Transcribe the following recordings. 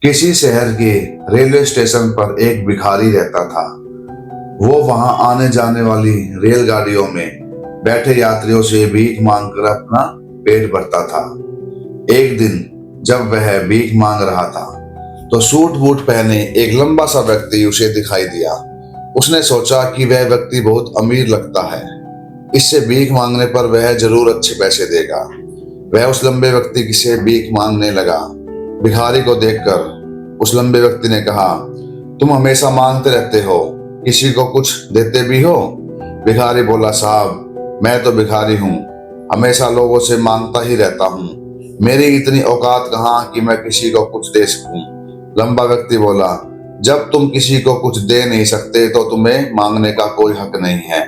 किसी शहर के रेलवे स्टेशन पर एक भिखारी रहता था। वो वहां आने जाने वाली रेलगाड़ियों में बैठे यात्रियों से भीख मांगकर अपना पेट भरता था। एक दिन जब वह भीख मांग रहा था तो सूट बूट पहने एक लंबा सा व्यक्ति उसे दिखाई दिया। उसने सोचा कि वह व्यक्ति बहुत अमीर लगता है, इससे भीख मांगने पर वह जरूर अच्छे पैसे देगा। वह उस लंबे व्यक्ति से भीख मांगने लगा। भिखारी को देखकर उस लंबे व्यक्ति ने कहा, तुम हमेशा मांगते रहते हो, किसी को कुछ देते भी हो? भिखारी बोला, साहब मैं तो भिखारी हूँ, हमेशा लोगों से मांगता ही रहता हूँ, मेरी इतनी औकात कहाँ कि मैं किसी को कुछ दे सकूं। लंबा व्यक्ति बोला, जब तुम किसी को कुछ दे नहीं सकते तो तुम्हें मांगने का कोई हक नहीं है।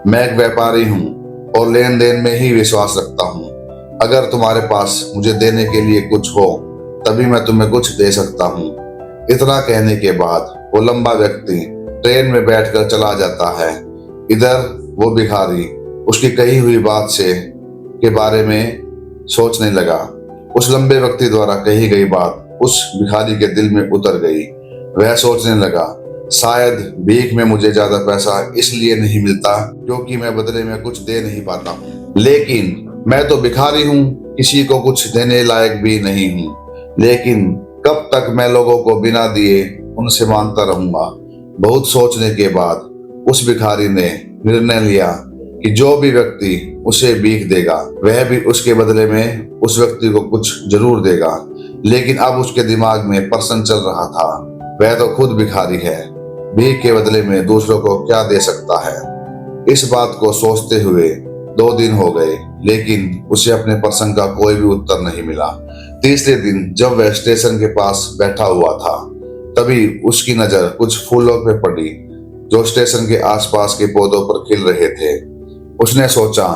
मैं एक व्यापारी हूँ और लेन देन में ही विश्वास रखता हूँ। अगर तुम्हारे पास मुझे देने के लिए कुछ हो तभी मैं तुम्हें कुछ दे सकता हूँ। इतना कहने के बाद वो लंबा व्यक्ति ट्रेन में बैठकर चला जाता है। इधर वो भिखारी उसकी कही हुई बात के बारे में सोचने लगा। उस लंबे व्यक्ति द्वारा कही गई बात उस भिखारी के दिल में उतर गई। वह सोचने लगा, शायद भीख में मुझे ज्यादा पैसा इसलिए नहीं मिलता क्योंकि मैं बदले में कुछ दे नहीं पाता हूँ, लेकिन मैं तो भिखारी हूँ, किसी को कुछ देने लायक भी नहीं हूँ। लेकिन कब तक मैं लोगों को बिना दिए उनसे मांगता रहूंगा। बहुत सोचने के बाद उस भिखारी ने निर्णय लिया कि जो भी व्यक्ति उसे भीख देगा वह भी उसके बदले में उस व्यक्ति को कुछ जरूर देगा। लेकिन अब उसके दिमाग में प्रश्न चल रहा था, वह तो खुद भिखारी है, भीख के बदले में दूसरों को क्या दे सकता है। इस बात को सोचते हुए 2 दिन हो गए, लेकिन उसे अपने प्रश्न का कोई भी उत्तर नहीं मिला। तीसरे दिन जब वह स्टेशन के पास बैठा हुआ था तभी उसकी नजर कुछ फूलों पे पड़ी जो स्टेशन के आसपास के पौधों पर खिल रहे थे। उसने सोचा,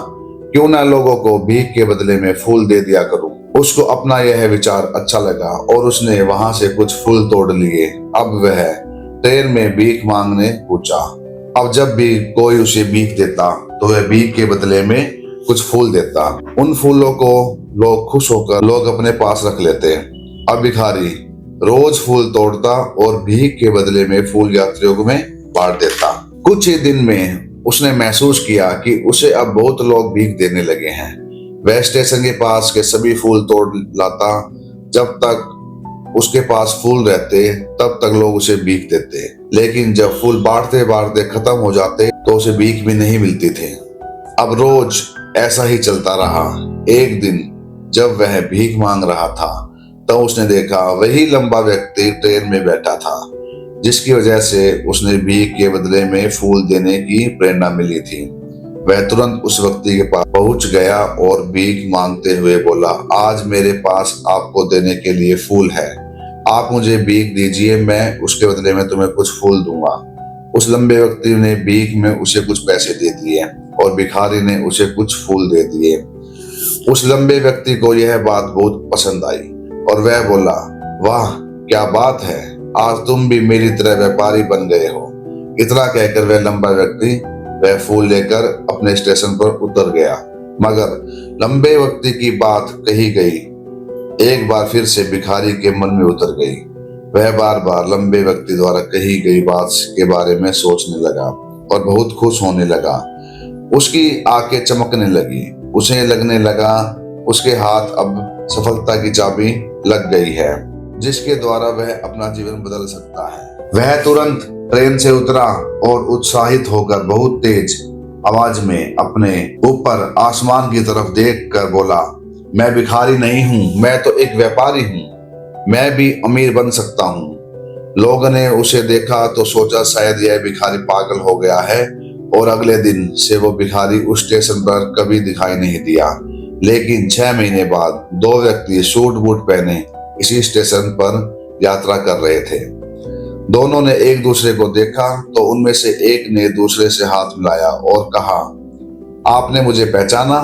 क्यों ना लोगों को भीख के बदले में फूल दे दिया करूं। उसको अपना यह विचार अच्छा लगा और उसने वहां से कुछ फूल तोड़ लिए। अब वह ट्रेन में भीख मांगने पूछा। अब जब भी कोई उसे भीख देता तो वह भीख के बदले में कुछ फूल देता। उन फूलों को लोग खुश होकर लोग अपने पास रख लेते। अब भिखारी रोज फूल तोड़ता और भीख के बदले में फूल यात्रियों में बांट देता। कुछ ही दिन में उसने महसूस किया कि उसे अब बहुत लोग भीख देने लगे हैं। वह स्टेशन के पास के सभी फूल तोड़ लाता। जब तक उसके पास फूल रहते तब तक लोग उसे भीख देते, लेकिन जब फूल बांटते बांटते खत्म हो जाते तो उसे भीख भी नहीं मिलती थी। अब रोज ऐसा ही चलता रहा। एक दिन जब वह भीख मांग रहा था तो उसने देखा वही लंबा व्यक्ति ट्रेन में बैठा था, जिसकी वजह से उसने भीख के बदले में फूल देने की प्रेरणा मिली थी। वह तुरंत उस व्यक्ति के पास पहुंच गया और भीख मांगते हुए बोला, आज मेरे पास आपको देने के लिए फूल है, आप मुझे भीख दीजिए, मैं उसके बदले में तुम्हें कुछ फूल दूंगा। उस लंबे व्यक्ति ने भीख में उसे कुछ पैसे दे दिए और भिखारी ने उसे कुछ फूल दे दिए। उस लंबे व्यक्ति को यह बात बहुत पसंद आई और वह बोला, वाह क्या बात है, आज तुम भी मेरी तरह व्यापारी बन गए हो। इतना कहकर वह लंबा व्यक्ति वह फूल लेकर अपने स्टेशन पर उतर गया। मगर लंबे व्यक्ति की बात कही गई एक बार फिर से भिखारी के मन में उतर गई। वह बार बार लंबे व्यक्ति द्वारा कही गई बात के बारे में सोचने लगा और बहुत खुश होने लगा। उसकी आंखें चमकने लगी। उसे लगने लगा उसके हाथ अब सफलता की चाबी लग गई है, जिसके द्वारा वह अपना जीवन बदल सकता है। वह तुरंत ट्रेन से उतरा और उत्साहित होकर बहुत तेज आवाज में अपने ऊपर आसमान की तरफ देखकर बोला, मैं भिखारी नहीं हूँ, मैं तो एक व्यापारी हूँ, मैं भी अमीर बन सकता हूँ। लोगों ने उसे देखा तो सोचा शायद यह भिखारी पागल हो गया है और अगले दिन से वो भिखारी उस स्टेशन पर कभी दिखाई नहीं दिया। लेकिन 6 महीने बाद 2 व्यक्ति सूट बूट पहने इसी स्टेशन पर यात्रा कर रहे थे। दोनों ने एक दूसरे को देखा तो उनमें से एक ने दूसरे से हाथ मिलाया और कहा, आपने मुझे पहचाना?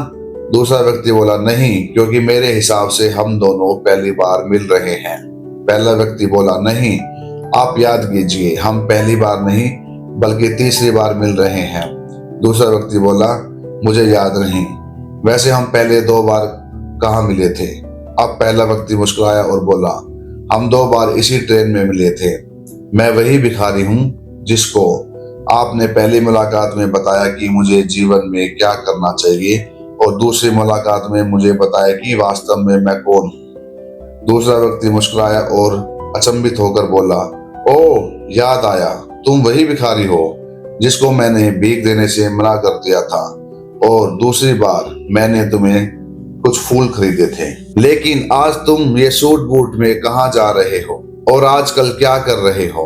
दूसरा व्यक्ति बोला, नहीं, क्योंकि मेरे हिसाब से हम दोनों पहली बार मिल रहे हैं। पहला व्यक्ति बोला, नहीं, आप याद कीजिए, हम पहली बार नहीं बल्कि तीसरी बार मिल रहे हैं। दूसरा व्यक्ति बोला, मुझे याद नहीं, वैसे हम पहले 2 बार कहाँ मिले थे। अब पहला व्यक्ति मुस्कुराया और बोला, हम 2 बार इसी ट्रेन में मिले थे। मैं वही भिखारी हूँ जिसको आपने पहली मुलाकात में बताया कि मुझे जीवन में क्या करना चाहिए और दूसरी मुलाकात में मुझे बताया कि वास्तव में मैं कौन हूँ। दूसरा व्यक्ति मुस्कुराया और अचंभित होकर बोला, ओह, याद आया, तुम वही भिखारी हो जिसको मैंने भीख देने से मना कर दिया था और दूसरी बार मैंने तुम्हें कुछ फूल खरीदे थे। लेकिन आज तुम ये सूट बूट में कहाँ जा रहे हो और आजकल क्या कर रहे हो?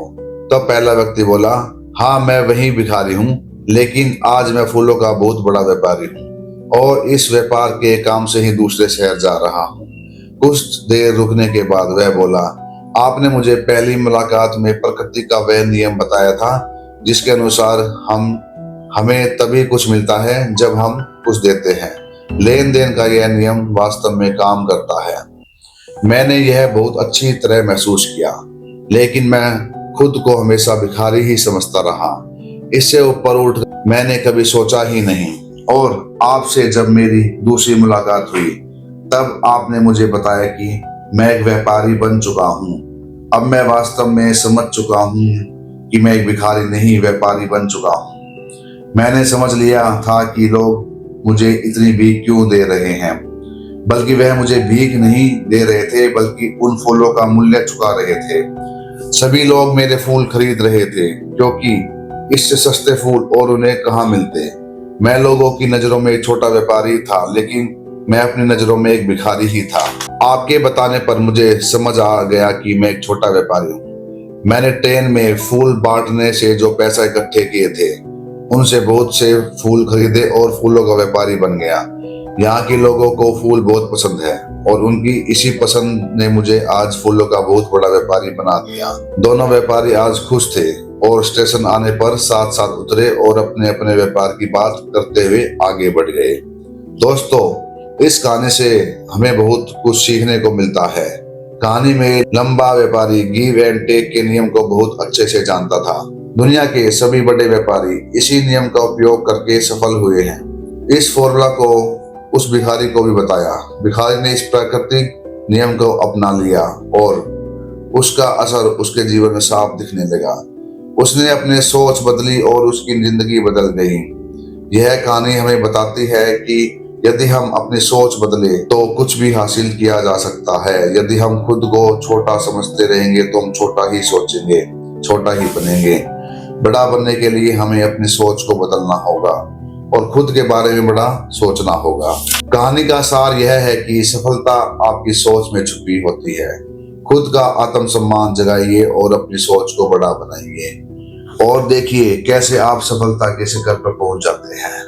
तब पहला व्यक्ति बोला, हाँ, मैं वही भिखारी हूँ, लेकिन आज मैं फूलों का बहुत बड़ा व्यापारी हूँ और इस व्यापार के काम से ही दूसरे शहर जा रहा हूँ। कुछ देर रुकने के बाद वह बोला, आपने मुझे पहली मुलाकात में प्रकृति का वह नियम बताया था जिसके अनुसार हमें तभी कुछ मिलता है जब हम कुछ देते हैं। लेन देन का यह नियम वास्तव में काम करता है। मैंने यह बहुत अच्छी तरह महसूस किया, लेकिन मैं खुद को हमेशा भिखारी ही समझता रहा। इससे ऊपर उठ मैंने कभी सोचा ही नहीं। और आपसे जब मेरी दूसरी मुलाकात हुई तब आपने मुझे बताया कि मैं एक व्यापारी बन चुका हूँ। अब मैं वास्तव में समझ चुका हूँ कि मैं एक भिखारी नहीं, व्यापारी बन चुका हूँ। मैंने समझ लिया था कि लोग मुझे इतनी भीख क्यों दे रहे हैं, बल्कि वह मुझे भीख नहीं दे रहे थे बल्कि उन फूलों का मूल्य चुका रहे थे। सभी लोग मेरे फूल खरीद रहे थे क्योंकि इससे सस्ते फूल और उन्हें कहाँ मिलते। मैं लोगों की नजरों में एक छोटा व्यापारी था, लेकिन मैं अपनी नजरों में एक भिखारी ही था। आपके बताने पर मुझे समझ आ गया कि मैं एक छोटा व्यापारी हूँ। मैंने ट्रेन में फूल बांटने से जो पैसा इकट्ठे किए थे उनसे बहुत से फूल खरीदे और फूलों का व्यापारी बन गया। यहाँ के लोगों को फूल बहुत पसंद है और उनकी इसी पसंद ने मुझे आज फूलों का बहुत बड़ा व्यापारी बना दिया। दोनों व्यापारी आज खुश थे और स्टेशन आने पर साथ साथ उतरे और अपने अपने व्यापार की बात करते हुए आगे बढ़ गए। दोस्तों, इस कहानी से हमें बहुत कुछ सीखने को मिलता है। कहानी में लंबा व्यापारी गिव एंड टेक के नियम को बहुत अच्छे से जानता था। दुनिया के सभी बड़े व्यापारी इसी नियम का उपयोग करके सफल हुए हैं। इस फॉर्मूला को उस भिखारी को भी बताया। भिखारी ने इस प्राकृतिक नियम को अपना लिया और उसका असर उसके जीवन में साफ दिखने लगा। उसने अपनी सोच बदली और उसकी जिंदगी बदल गई। यह कहानी हमें बताती है कि यदि हम अपनी सोच बदले तो कुछ भी हासिल किया जा सकता है। यदि हम खुद को छोटा समझते रहेंगे तो हम छोटा ही सोचेंगे, छोटा ही बनेंगे। बड़ा बनने के लिए हमें अपनी सोच को बदलना होगा और खुद के बारे में बड़ा सोचना होगा। कहानी का सार यह है कि सफलता आपकी सोच में छुपी होती है। खुद का आत्मसम्मान जगाइए और अपनी सोच को बड़ा बनाइए और देखिए कैसे आप सफलता के शिखर पर पहुंच जाते हैं।